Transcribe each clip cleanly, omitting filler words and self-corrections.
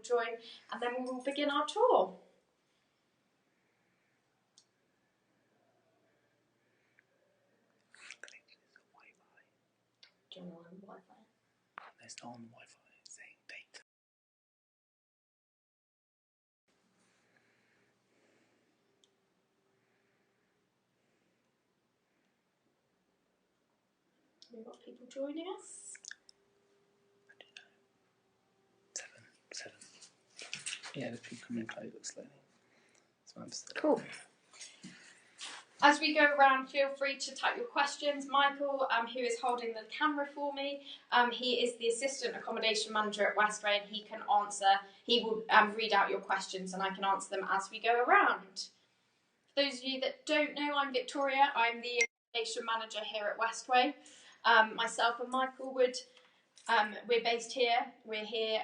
join, and then we will begin our tour. Do you want the Wi-Fi? It's not on the Wi-Fi, it's saying data. We've got people joining us. I don't know. Seven. Yeah, the people coming in close slowly. So I'm still. Cool. As we go around, feel free to type your questions. Michael, who is holding the camera for me, he is the assistant accommodation manager at Westway, and he can answer. He will read out your questions, and I can answer them as we go around. For those of you that don't know, I'm Victoria. I'm the accommodation manager here at Westway. Myself and Michael would. We're based here. We're here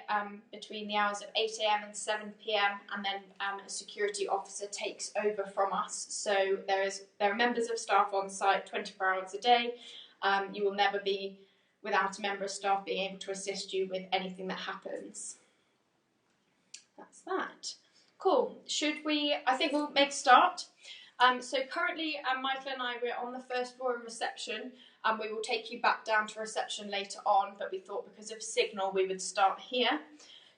between the hours of 8 AM and 7 PM, and then a security officer takes over from us. So there are members of staff on site 24 hours a day. You will never be without a member of staff being able to assist you with anything that happens. That's that. Cool. I think we'll make a start. So currently, Michael and I, we're on the first floor in reception. We will take you back down to reception later on, but we thought because of signal we would start here.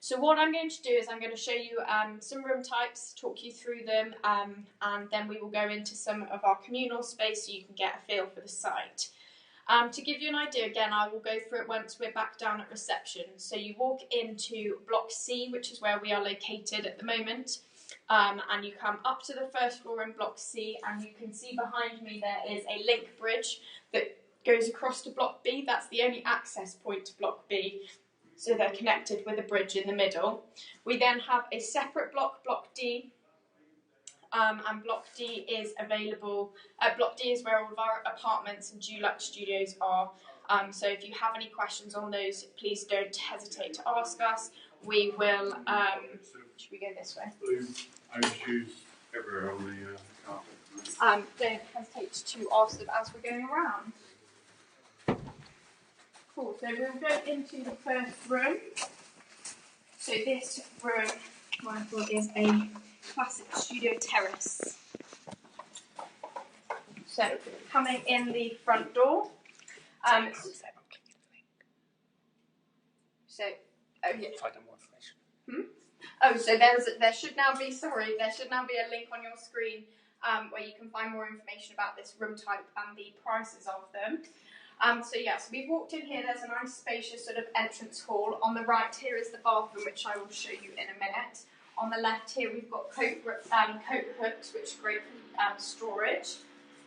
So what I'm going to do is I'm going to show you some room types, talk you through them, and then we will go into some of our communal space so you can get a feel for the site. To give you an idea, again, I will go through it once we're back down at reception. So you walk into Block C, which is where we are located at the moment. And you come up to the first floor in Block C, and you can see behind me there is a link bridge that goes across to Block B. That's the only access point to Block B, so they're connected with a bridge in the middle. We then have a separate block, Block D, and Block D is available. Block D is where all of our apartments and Dulux studios are. So if you have any questions on those, please don't hesitate to ask us. We will. Should we go this way? Blue orange shoes everywhere on the carpet. Don't hesitate to ask them as we're going around. Cool, so we'll go into the first room. So this room, Michael, is a classic studio terrace. So coming in the front door. So, oh yeah. Find out more information. Oh, so there should now be a link on your screen where you can find more information about this room type and the prices of them. So we've walked in here. There's a nice spacious sort of entrance hall. On the right here is the bathroom, which I will show you in a minute. On the left here we've got coat hooks, which are great for storage.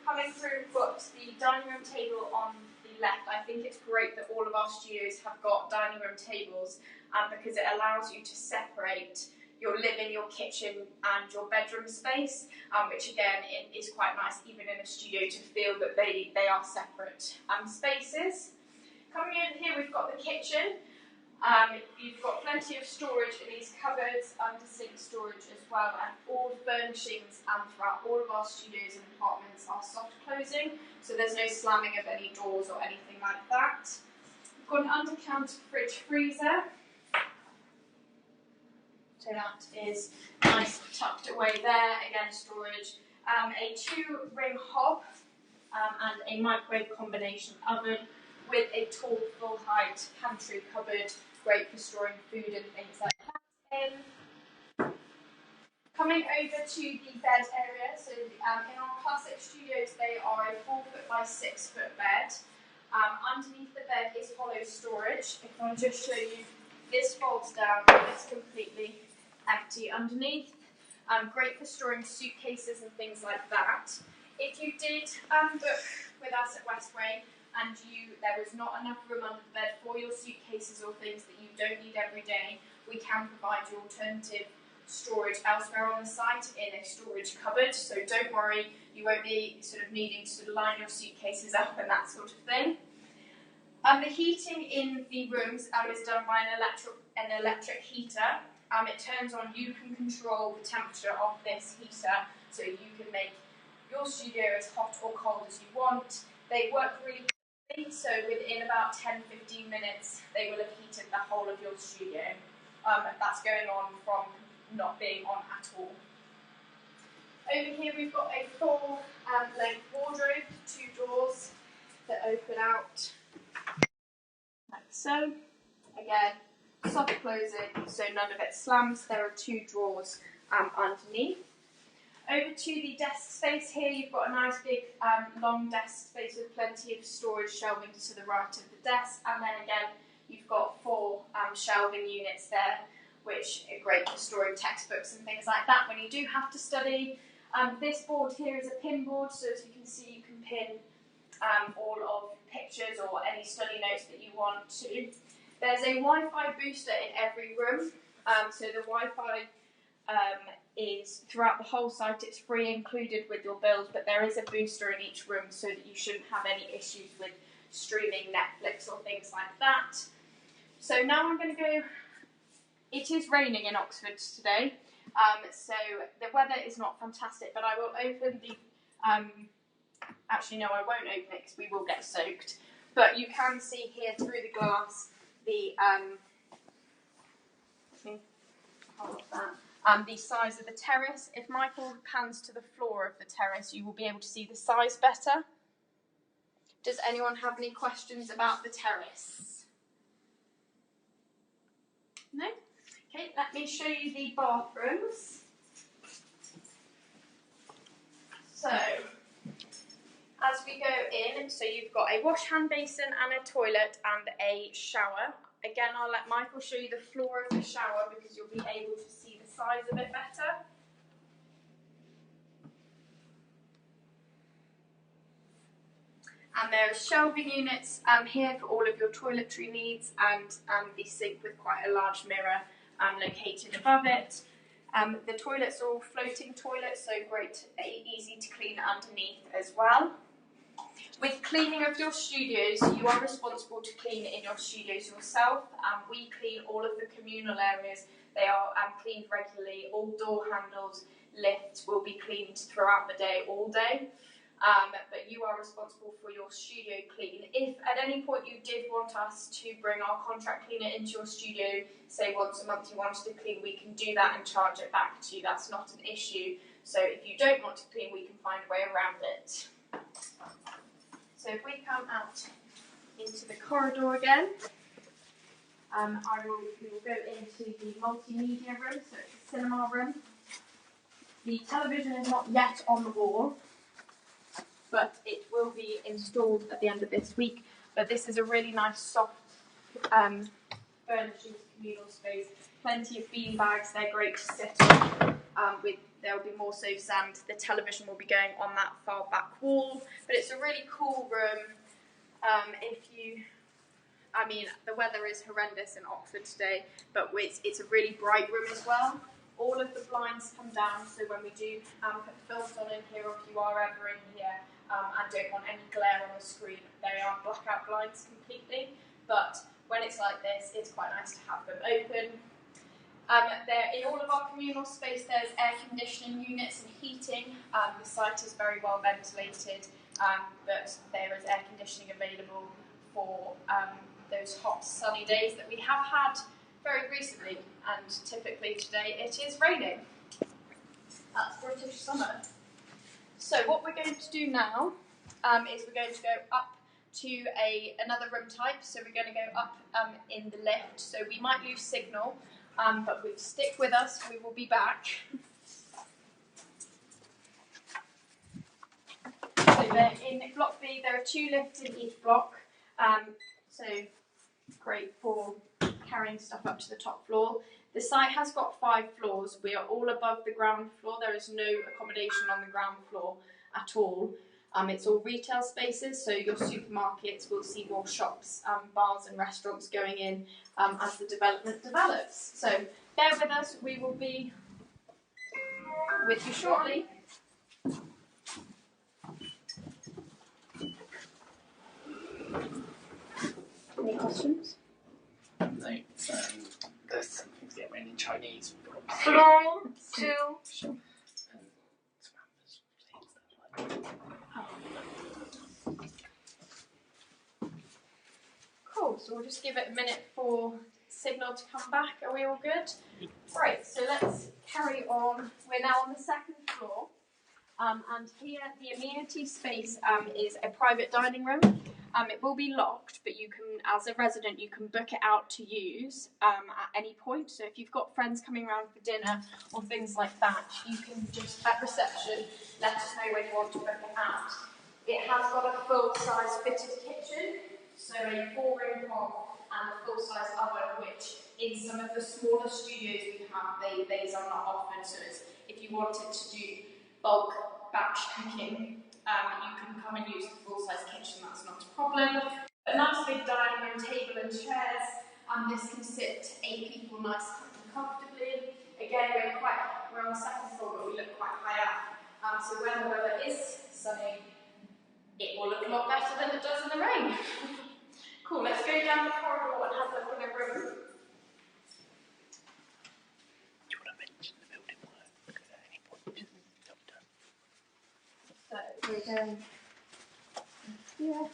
Coming through, we've got the dining room table on the left. I think it's great that all of our studios have got dining room tables because it allows you to separate your living, your kitchen and your bedroom space, which again is quite nice even in a studio to feel that they are separate spaces. Coming over here we've got the kitchen. You've got plenty of storage in these cupboards, under sink storage as well, and all furnishings throughout all of our studios and apartments are soft closing, so there's no slamming of any doors or anything like that. We've got an under-counter fridge freezer. So that is nice tucked away there, again storage. A 2-ring hob and a microwave combination oven with a tall full height pantry cupboard, great for storing food and things like that in. Coming over to the bed area, so in our classic studios they are a 4-foot by 6-foot bed. Underneath the bed is hollow storage. If I just show you, this folds down and it's completely empty underneath. Great for storing suitcases and things like that. If you did book with us at Westway and there was not enough room under the bed for your suitcases or things that you don't need every day, we can provide you alternative storage elsewhere on the site in a storage cupboard. So don't worry, you won't be sort of needing to sort of line your suitcases up and that sort of thing. The heating in the rooms is done by an electric heater. It turns on, you can control the temperature of this heater, so you can make your studio as hot or cold as you want. They work really quickly, so within about 10-15 minutes, they will have heated the whole of your studio. that's going on from not being on at all. Over here we've got a full length wardrobe, 2 doors that open out like so. Again, soft closing, so none of it slams. There are 2 drawers underneath. Over to the desk space here, you've got a nice big long desk space with plenty of storage shelving to the right of the desk, and then again you've got 4 shelving units there, which are great for storing textbooks and things like that when you do have to study. This board here is a pin board, so as you can see you can pin all of pictures or any study notes that you want to. There's a Wi-Fi booster in every room, so the Wi-Fi is throughout the whole site. It's free included with your bills, but there is a booster in each room so that you shouldn't have any issues with streaming Netflix or things like that. So now I'm going to go. It is raining in Oxford today, so the weather is not fantastic, but I will open the, actually no I won't open it because we will get soaked, but you can see here through the glass the, the size of the terrace. If Michael pans to the floor of the terrace, you will be able to see the size better. Does anyone have any questions about the terrace? No? Okay, let me show you the bathrooms. So, as we go in, so you've got a wash hand basin and a toilet and a shower. Again, I'll let Michael show you the floor of the shower because you'll be able to see the size of it better. And there are shelving units here for all of your toiletry needs, and the sink with quite a large mirror located above it. The toilets are all floating toilets, so great, easy to clean underneath as well. With cleaning of your studios, you are responsible to clean in your studios yourself. We clean all of the communal areas. They are cleaned regularly. All door handles, lifts will be cleaned throughout the day, all day. But you are responsible for your studio clean. If at any point you did want us to bring our contract cleaner into your studio, say once a month you wanted to clean, we can do that and charge it back to you. That's not an issue. So if you don't want to clean, we can find a way around it. So if we come out into the corridor again, we will go into the multimedia room, so it's the cinema room. The television is not yet on the wall, but it will be installed at the end of this week. But this is a really nice soft furnishings communal space. Plenty of bean bags, they're great to sit on. There will be more sofas and the television will be going on that far back wall. But it's a really cool room. The weather is horrendous in Oxford today, but it's a really bright room as well. All of the blinds come down, so when we do put films on in here, or if you are ever in here and don't want any glare on the screen, they are blackout blinds completely. But when it's like this, it's quite nice to have them open. In all of our communal space, there's air conditioning units and heating. The site is very well ventilated, but there is air conditioning available for those hot, sunny days that we have had very recently, and typically today it is raining. That's British summer. So what we're going to do now is we're going to go up to another room type. So we're going to go up in the lift. So we might lose signal, but stick with us. We will be back. So in Block B, there are 2 lifts in each block. So great for carrying stuff up to the top floor. The site has got 5 floors. We are all above the ground floor. There is no accommodation on the ground floor at all. It's all retail spaces, so your supermarkets will see more shops, bars and restaurants going in as the development develops. So bear with us, we will be with you shortly. Any questions? No, there's something to get written in Chinese. Floor 2. Sure. Cool, so we'll just give it a minute for signal to come back. Are we all good? Right, so let's carry on. We're now on the second floor. And here, the amenity space is a private dining room. It will be locked, but you can, as a resident, you can book it out to use at any point. So if you've got friends coming around for dinner or things like that, you can just, at reception, let us know when you want to book it out. It has got a full-size fitted kitchen, so a 4-room hob and a full-size oven, which in some of the smaller studios we have, these are not offered. So it's, if you wanted to do bulk batch cooking, you can come and use the full-size kitchen, that's not a problem. A nice big dining room table and chairs, and this can sit 8 people nice and comfortably. Again, we're on the second floor, but we look quite high up. So when the weather is sunny, it will look a lot better than it does in the rain. Cool, let's go down the corridor and have a look in a room. Do you want to mention the building work at any point? So we're going here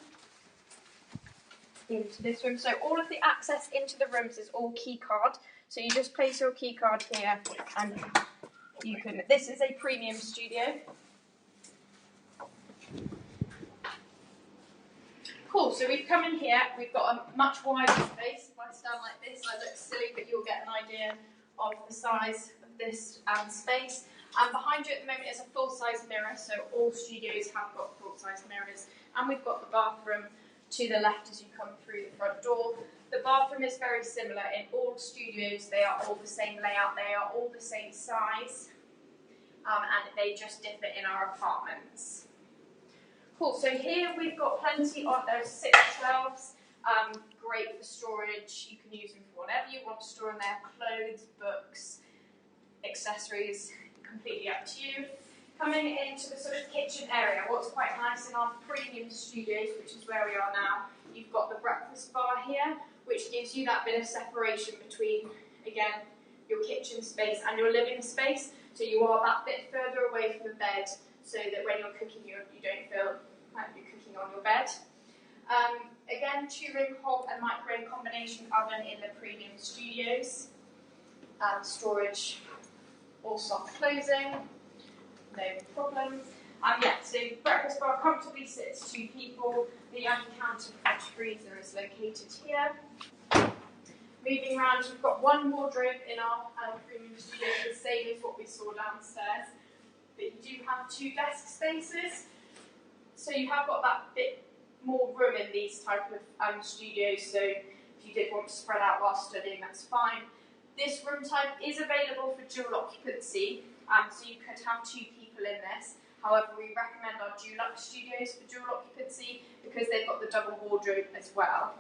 into this room. So all of the access into the rooms is all key card. So you just place your key card here and you can, this is a premium studio. Cool, so we've come in here, we've got a much wider space. If I stand like this, I look silly, but you'll get an idea of the size of this space. And behind you at the moment is a full-size mirror, so all studios have got full-size mirrors. And we've got the bathroom to the left as you come through the front door. The bathroom is very similar in all studios. They are all the same layout, they are all the same size, and they just differ in our apartments. Cool, so here we've got plenty of those 6 shelves, great for storage. You can use them for whatever you want to store in there, clothes, books, accessories, completely up to you. Coming into the sort of kitchen area, what's quite nice in our premium studios, which is where we are now, you've got the breakfast bar here, which gives you that bit of separation between, again, your kitchen space and your living space. So you are that bit further away from the bed, so that when you're cooking, you don't feel like you're cooking on your bed. Again, 2-room hob and microwave combination oven in the premium studios. Storage or soft closing, no problem. Yeah, so breakfast bar comfortably sits 2 people. The counter fridge freezer is located here. Moving around, we've got 1 wardrobe in our premium studio, the same as what we saw downstairs. But you do have 2 desk spaces, so you have got that bit more room in these type of studios, so if you did want to spread out while studying, that's fine. This room type is available for dual occupancy, so you could have 2 people in this. However, we recommend our Dulux studios for dual occupancy because they've got the double wardrobe as well.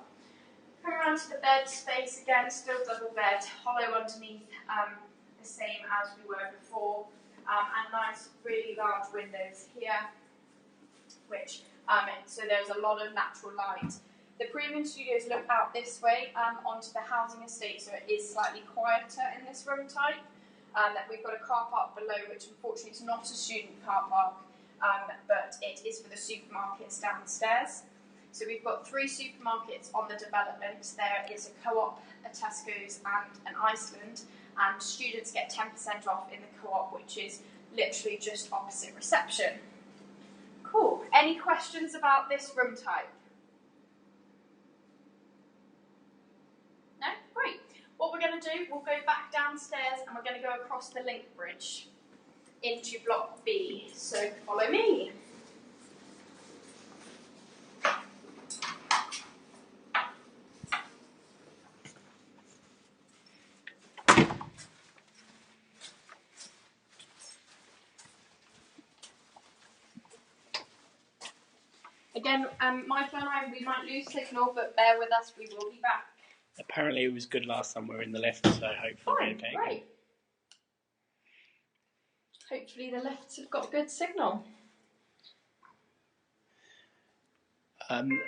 Come around to the bed space, again, still double bed, hollow underneath, the same as we were before. And nice, really large windows here, which, so there's a lot of natural light. The premium studios look out this way onto the housing estate, so it is slightly quieter in this room type. We've got a car park below, which unfortunately is not a student car park, but it is for the supermarkets downstairs. So we've got 3 supermarkets on the development. There is a Co-op, a Tesco's and an Iceland. And students get 10% off in the Co-op, which is literally just opposite reception. Cool. Any questions about this room type? No? Great. What we're going to do, we'll go back downstairs and we're going to go across the link bridge into Block B. So follow me. Again, Michael and I, we might lose signal, but bear with us, we will be back. Apparently it was good last time we were in the lift, so hopefully Fine, okay. Great. Hopefully the lifts have got good signal.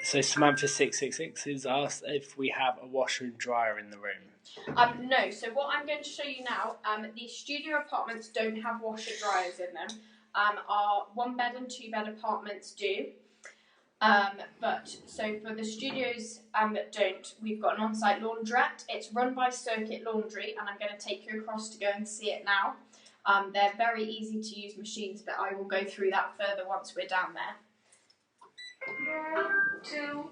So Samantha 666 has asked if we have a washer and dryer in the room. No, so what I'm going to show you now, the studio apartments don't have washer dryers in them. Our 1-bed and 2-bed apartments do. But so for the studios that don't, we've got an on-site laundrette. It's run by Circuit Laundry, and I'm going to take you across to go and see it now. They're very easy to use machines, but I will go through that further once we're down there. 2.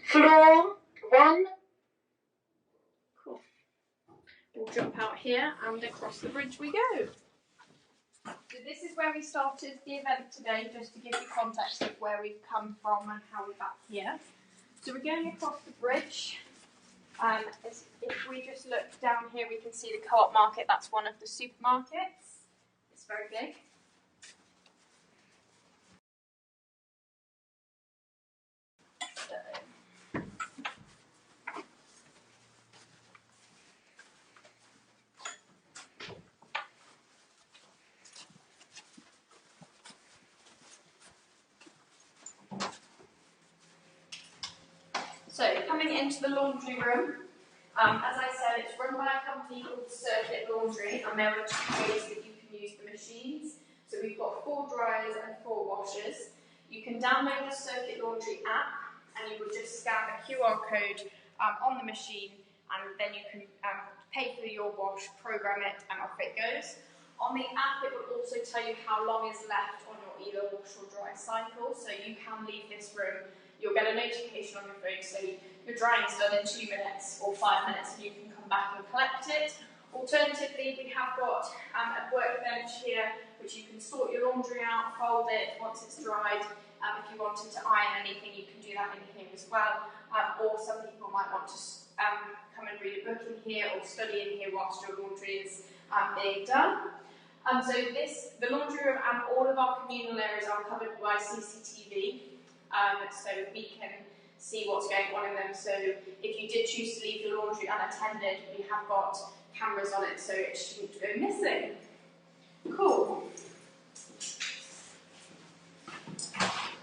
Floor 1. Cool. We'll jump out here and across the bridge we go. So this is where we started the event today, just to give you context of where we've come from and how we're back here. So we're going across the bridge. If we just look down here, we can see the Co-op Market. That's one of the supermarkets. It's very big. So coming into the laundry room, as I said, it's run by a company called Circuit Laundry, and there are 2 ways that you can use the machines. So we've got 4 dryers and 4 washers. You can download the Circuit Laundry app, and you will just scan the QR code on the machine, and then you can pay for your wash, program it, and off it goes. On the app, it will also tell you how long is left on your either wash or dry cycle, so you can leave this room. You'll get a notification on your phone saying your drying's done in 2 minutes or 5 minutes, and you can come back and collect it. Alternatively, we have got a workbench here, which you can sort your laundry out, fold it once it's dried. If you wanted to iron anything, you can do that in here as well. Or some people might want to come and read a book in here or study in here whilst your laundry is being done. So the laundry room and all of our communal areas are covered by CCTV. So we can see what's going on in them. So if you did choose to leave your laundry unattended, we have got cameras on it, so it shouldn't go missing. Cool.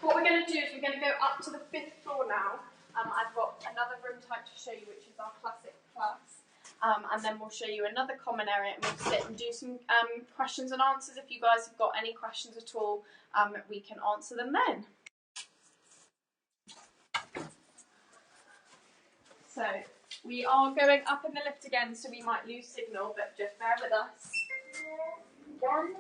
What we're going to do is we're going to go up to the 5th floor now. I've got another room type to show you, which is our Classic Plus. And then we'll show you another common area, and we'll sit and do some questions and answers. If you guys have got any questions at all, we can answer them then. So we are going up in the lift again, so we might lose signal, but just bear with us. 1.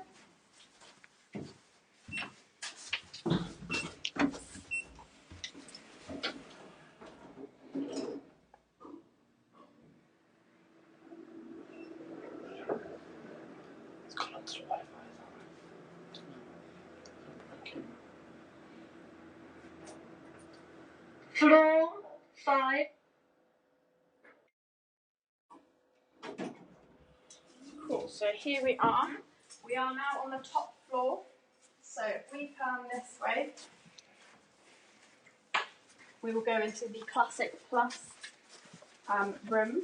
It's got lots of Wi-Fi. Floor 5. Cool, so here we are. We are now on the top floor. So if we turn this way, we will go into the Classic Plus room.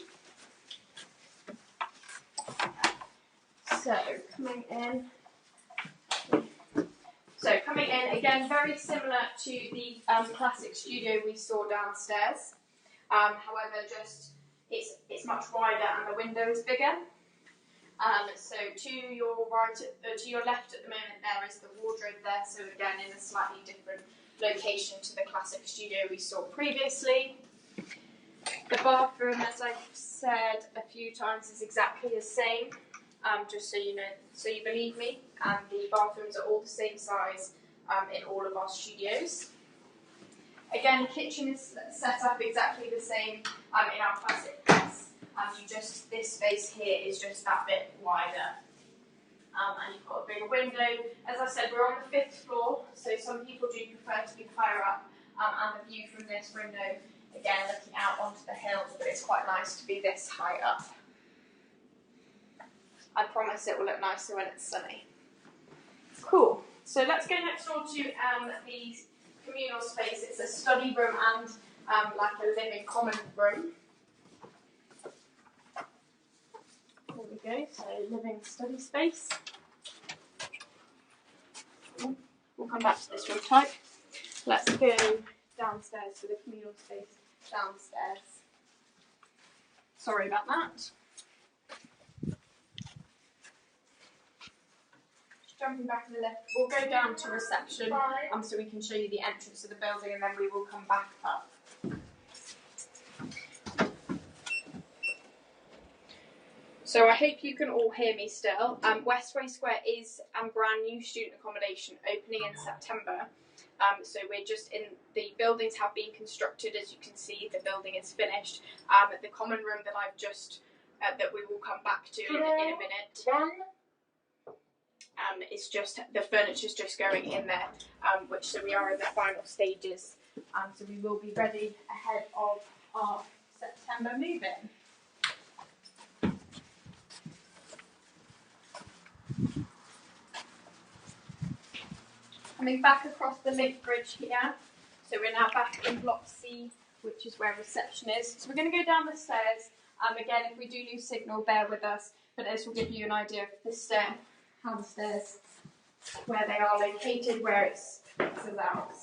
So coming in, again, very similar to the Classic Studio we saw downstairs. However, just it's much wider and the window is bigger. So to your right, to your left at the moment, there is the wardrobe there. So again, in a slightly different location to the Classic Studio we saw previously. The bathroom, as I've said a few times, is exactly the same. Just so you know, so you believe me. And the bathrooms are all the same size in all of our studios. Again, kitchen is set up exactly the same in our Classic Plus. This space here is just that bit wider. And you've got a bigger window. As I said, we're on the 5th floor, so some people do prefer to be higher up. And the view from this window, again, looking out onto the hills, but it's quite nice to be this high up. I promise it will look nicer when it's sunny. Cool. So let's go next door to the communal space. It's a study room and like a living common room. There we go, so living study space. We'll come back to this room type. Let's go downstairs to the communal space. downstairs. Sorry about that. Just jumping back in the lift. We'll go down to reception so we can show you the entrance of the building, and then we will come back up. So I hope you can all hear me still. Westway Square is brand new student accommodation opening in September. So we're just in, the buildings have been constructed, as you can see, the building is finished. The common room that I've just, that we will come back to in a minute. It's just, the furniture's just going in there, so we are in the final stages. So we will be ready ahead of our September move-in. Coming back across the link bridge here, so we're now back in block C, which is where reception is. So we're going to go down the stairs. Again, if we do lose signal, bear with us, but this will give you an idea of the how the stairs, where they are located, where it's out.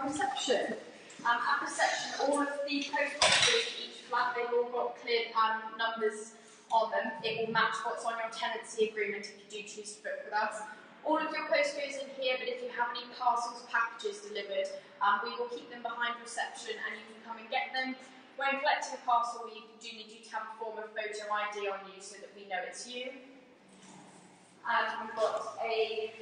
Reception. At reception, all of the post boxes in each flat, they've all got clear numbers on them. It will match what's on your tenancy agreement if you do choose to book with us. All of your postcodes in here, but if you have any parcels, packages delivered, we will keep them behind reception and you can come and get them. When collecting a parcel, we do need you to have a form of photo ID on you so that we know it's you. And we've got a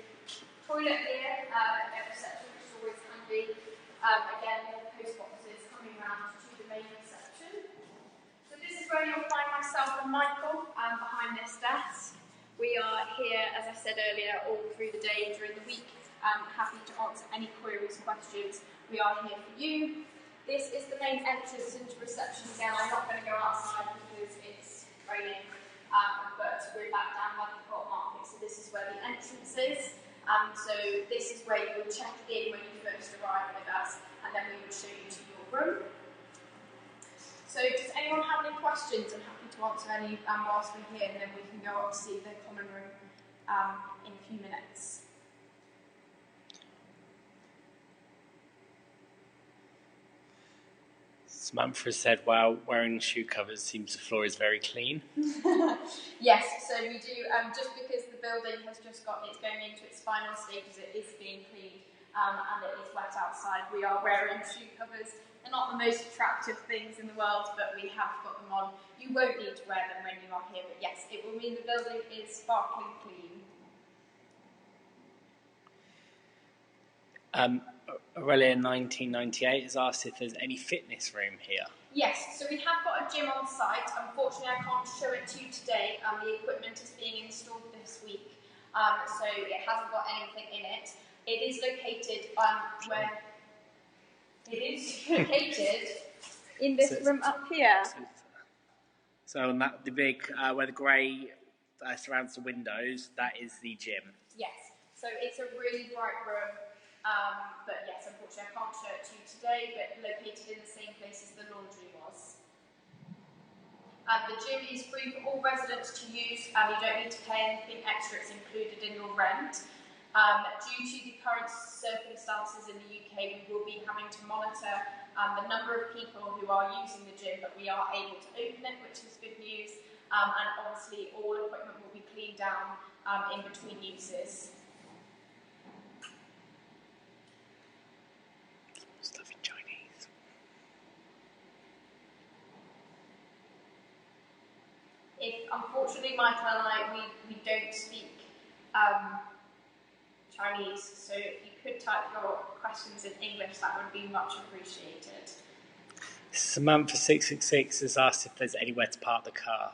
toilet here at reception, which is always handy. Again, all post boxes coming round to the main reception. So this is where you'll find myself and Michael behind this desk. We are here, as I said earlier, all through the day and during the week. Happy to answer any queries, questions. We are here for you. This is the main entrance into reception. Again, I'm not going to go outside because it's raining, but we're back down by the Court Market. So this is where the entrance is. So this is where you would check in when you first arrive with us, and then we would show you to your room. So does anyone have any questions? I'm happy to answer any whilst we're here, and then we can go up to see the common room in a few minutes. Samantha said, "Wow, wearing shoe covers seems the floor is very clean." Yes, so we do, just because the building has just it's going into its final stages, it is being cleaned and it is wet outside. We are wearing shoe covers. They're not the most attractive things in the world, but we have got them on. You won't need to wear them when you are here, but yes, it will mean the building is sparkling clean. Aurelia 1998 has asked if there's any fitness room here. Yes, so we have got a gym on site. Unfortunately, I can't show it to you today. The equipment is being installed this week, so it hasn't got anything in it. It is located in this room up here. So on that, the big where the grey surrounds the windows, that is the gym. Yes, so it's a really bright room. But yes, unfortunately I can't show it to you today, but located in the same place as the laundry was. The gym is free for all residents to use, and you don't need to pay anything extra, it's included in your rent. Due to the current circumstances in the UK, we will be having to monitor the number of people who are using the gym, but we are able to open it, which is good news, and obviously all equipment will be cleaned down in between uses. Stuff in Chinese. Unfortunately, Michael and I, we don't speak Chinese, so if you could type your questions in English, that would be much appreciated. Samantha 666 has asked if there's anywhere to park the car.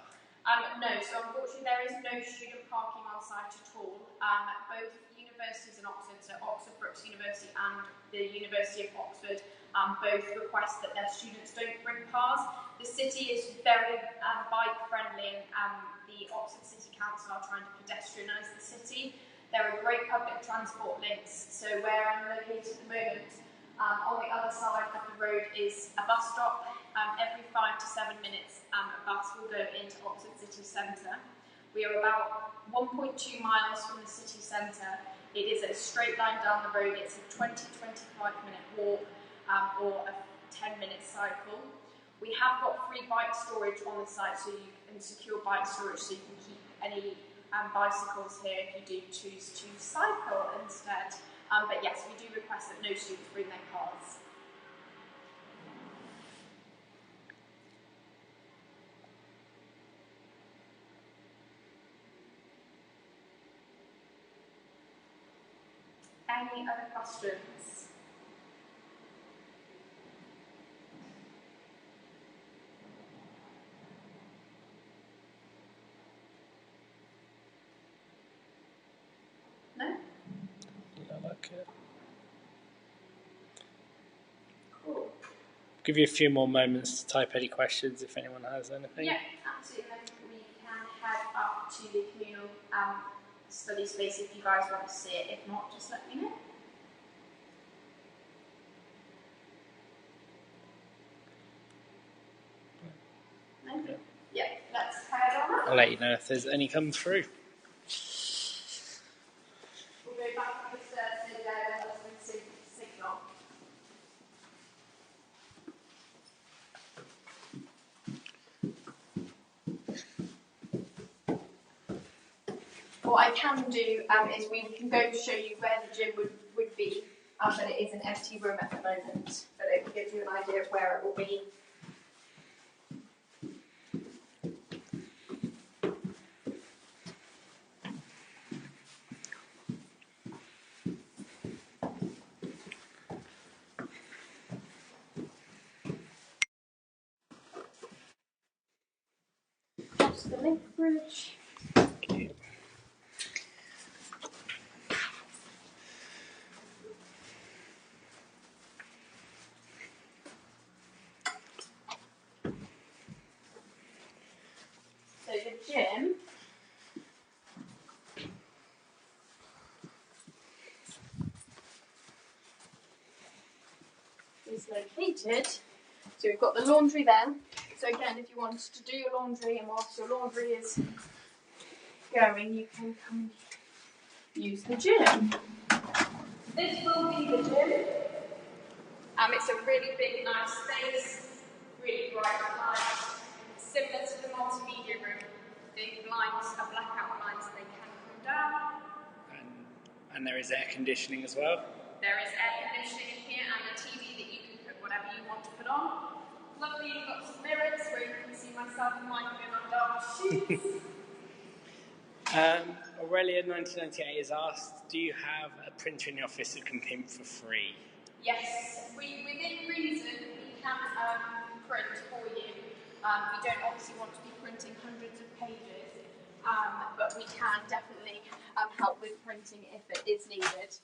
No, so unfortunately there is no student parking on site at all. Both universities in Oxford, so Oxford Brookes University and the University of Oxford, both request that their students don't bring cars. The city is very bike friendly and the Oxford City Council are trying to pedestrianise the city. There are great public transport links, so where I'm located at the moment, on the other side of the road is a bus stop. Every 5 to 7 minutes, a bus will go into Oxford City Centre. We are about 1.2 miles from the city centre. It is a straight line down the road. It's a 20-25 minute walk or a 10-minute cycle. We have got free bike storage on the site, so you can secure bike storage so you can keep any bicycles here if you do choose to cycle instead. But yes, we do request that no students bring their cars. Any other questions? No? I like it. Cool. Give you a few more moments to type any questions if anyone has anything. Yeah, absolutely. Then we can head up to the communal study space if you guys want to see it. If not, just let me know. No? Yeah. Yeah, let's head on up. I'll let you know if there's any come through. We'll go back up the stairs so there there's no signal. What I can do is we can go show you where the gym would be, but it is an empty room at the moment, but it will give you an idea of where it will be. That's the link bridge. Okay. So the gym is located, so we've got the laundry there. So again, if you wanted to do your laundry and whilst your laundry is going, you can come use the gym. This will be the gym. It's a really big, nice space, really bright lights, similar to the multimedia room. The blinds are blackout blinds, they can come down. And there is air conditioning as well. There is air conditioning in here and a TV that you can put whatever you want to put on. Lovely, you've got some mirrors where you can see myself and Michael in our dark shoes. Aurelia 1998 has asked, do you have a printer in the office that can print for free? Yes, within reason, we can print for you. We don't obviously want to be printing hundreds of pages, but we can definitely help with printing if it is needed.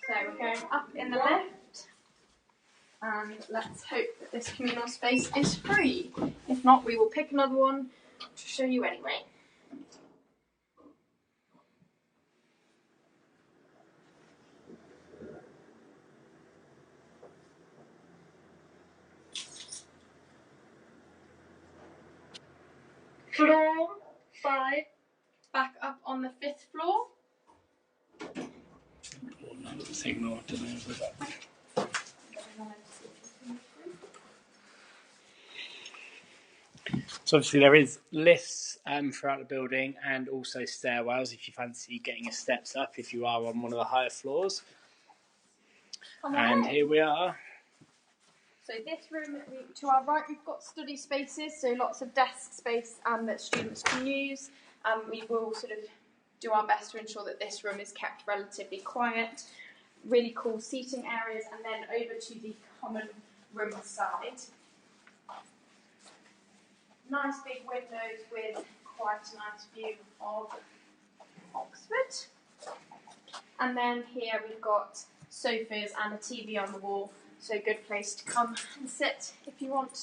So we're going up in the lift, and let's hope that this communal space is free. If not, we will pick another one to show you anyway. Floor 5, back up on the 5th floor. Signal, I don't know if that. So obviously there is lifts throughout the building and also stairwells if you fancy getting your steps up if you are on one of the higher floors. And here we are. So this room, to our right, we've got study spaces, so lots of desk space that students can use. We will sort of do our best to ensure that this room is kept relatively quiet. Really cool seating areas, and then over to the common room side. Nice big windows with quite a nice view of Oxford. And then here we've got sofas and a TV on the wall, so a good place to come and sit if you want to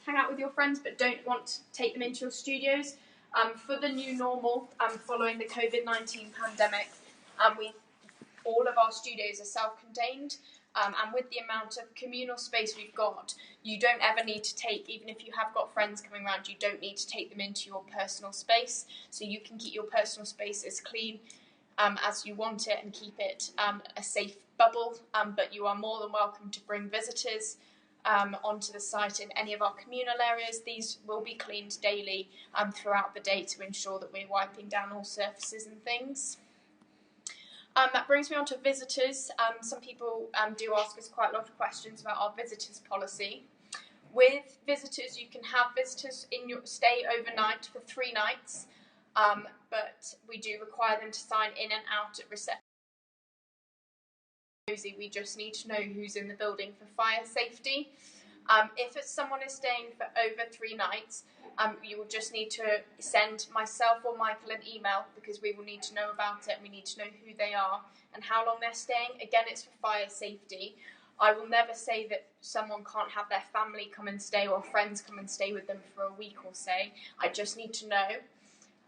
hang out with your friends but don't want to take them into your studios. For the new normal, following the COVID-19 pandemic, all of our studios are self-contained, and with the amount of communal space we've got, you don't ever need to take, even if you have got friends coming around, you don't need to take them into your personal space, so you can keep your personal space as clean as you want it and keep it a safe bubble, but you are more than welcome to bring visitors onto the site in any of our communal areas. These will be cleaned daily throughout the day to ensure that we're wiping down all surfaces and things. That brings me on to visitors. Some people do ask us quite a lot of questions about our visitors policy. With visitors, you can have visitors stay overnight for 3 nights, but we do require them to sign in and out at reception. We just need to know who's in the building for fire safety. If someone is staying for over 3 nights, you will just need to send myself or Michael an email, because we will need to know about it and we need to know who they are and how long they're staying. Again, it's for fire safety. I will never say that someone can't have their family come and stay or friends come and stay with them for a week or so. I just need to know,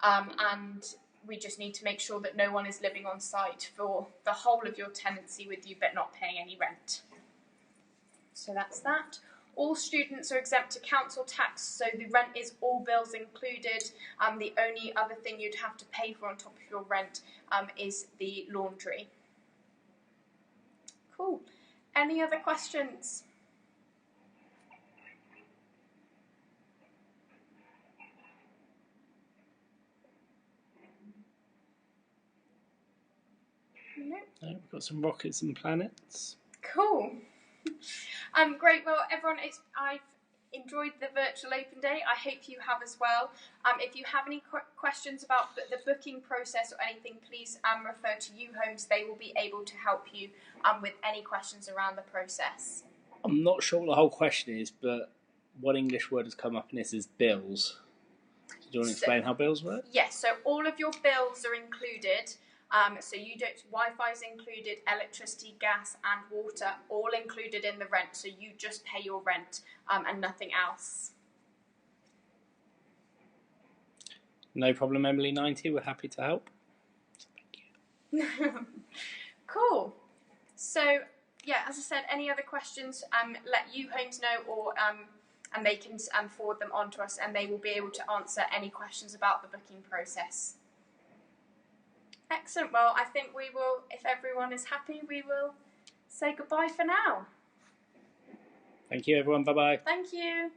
and we just need to make sure that no one is living on site for the whole of your tenancy with you but not paying any rent. So that's that. All students are exempt to council tax, so the rent is all bills included. The only other thing you'd have to pay for on top of your rent is the laundry. Cool. Any other questions? No. We've got some rockets and planets. Cool. Great. Well, everyone, I've enjoyed the virtual open day. I hope you have as well. If you have any questions about the booking process or anything, please refer to uhomes. They will be able to help you with any questions around the process. I'm not sure what the whole question is, but one English word has come up in this is bills. Do you want to explain how bills work? Yes, so all of your bills are included. So Wi-Fi is included, electricity, gas and water, all included in the rent. So you just pay your rent and nothing else. No problem, Emily 90. We're happy to help. Thank you. Cool. So yeah, as I said, any other questions, let uhomes know, or and they can forward them on to us, and they will be able to answer any questions about the booking process. Excellent. Well, I think we will, if everyone is happy, we will say goodbye for now. Thank you, everyone. Bye-bye. Thank you.